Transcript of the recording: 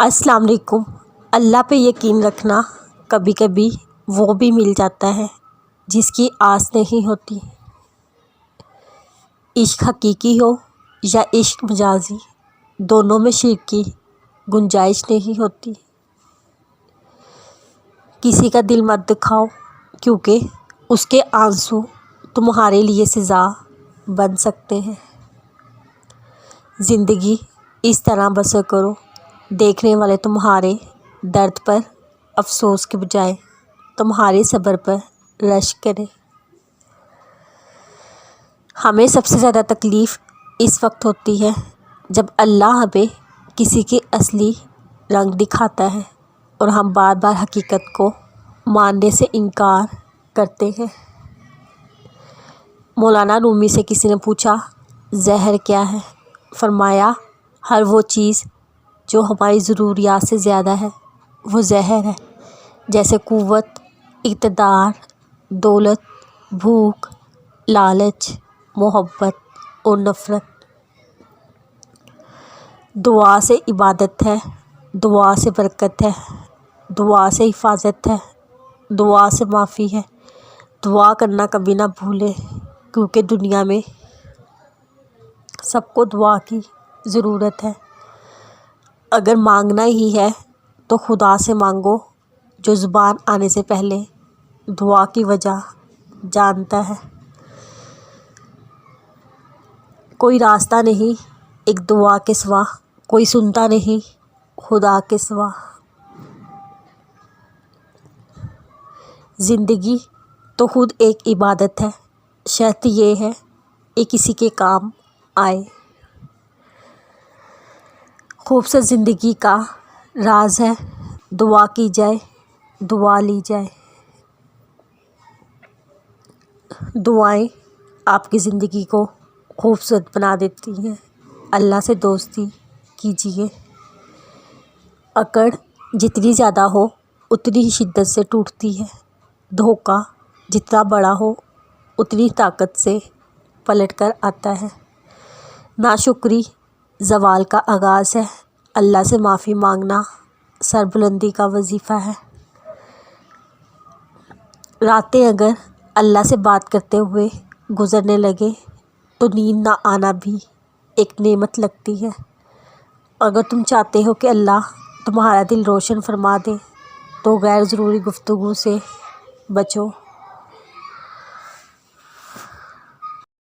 السلام علیکم۔ اللہ پہ یقین رکھنا کبھی کبھی وہ بھی مل جاتا ہے جس کی آس نہیں ہوتی۔ عشق حقیقی ہو یا عشق مجازی، دونوں میں شرک کی گنجائش نہیں ہوتی۔ کسی کا دل مت دکھاؤ کیونکہ اس کے آنسو تمہارے لیے سزا بن سکتے ہیں۔ زندگی اس طرح بسر کرو دیکھنے والے تمہارے درد پر افسوس کے بجائے تمہارے صبر پر رشک کرے۔ ہمیں سب سے زیادہ تکلیف اس وقت ہوتی ہے جب اللہ ہمیں کسی کے اصلی رنگ دکھاتا ہے اور ہم بار بار حقیقت کو ماننے سے انکار کرتے ہیں۔ مولانا رومی سے کسی نے پوچھا زہر کیا ہے؟ فرمایا ہر وہ چیز جو ہماری ضروریات سے زیادہ ہے وہ زہر ہے، جیسے قوت، اقتدار، دولت، بھوک، لالچ، محبت اور نفرت۔ دعا سے عبادت ہے، دعا سے برکت ہے، دعا سے حفاظت ہے، دعا سے معافی ہے۔ دعا کرنا کبھی نہ بھولیں کیونکہ دنیا میں سب کو دعا کی ضرورت ہے۔ اگر مانگنا ہی ہے تو خدا سے مانگو جو زبان آنے سے پہلے دعا کی وجہ جانتا ہے۔ کوئی راستہ نہیں ایک دعا کے سوا، کوئی سنتا نہیں خدا کے سوا۔ زندگی تو خود ایک عبادت ہے، شرط یہ ہے کہ کسی کے کام آئے۔ خوبصورت زندگی کا راز ہے دعا کی جائے، دعا لی جائے۔ دعائیں آپ کی زندگی کو خوبصورت بنا دیتی ہیں۔ اللہ سے دوستی کیجیے۔ اکڑ جتنی زیادہ ہو اتنی ہی شدت سے ٹوٹتی ہے، دھوکہ جتنا بڑا ہو اتنی طاقت سے پلٹ کر آتا ہے۔ ناشکری زوال کا آغاز ہے، اللہ سے معافی مانگنا سربلندی کا وظیفہ ہے۔ راتیں اگر اللہ سے بات کرتے ہوئے گزرنے لگے تو نیند نہ آنا بھی ایک نعمت لگتی ہے۔ اگر تم چاہتے ہو کہ اللہ تمہارا دل روشن فرما دے تو غیر ضروری گفتگو سے بچو۔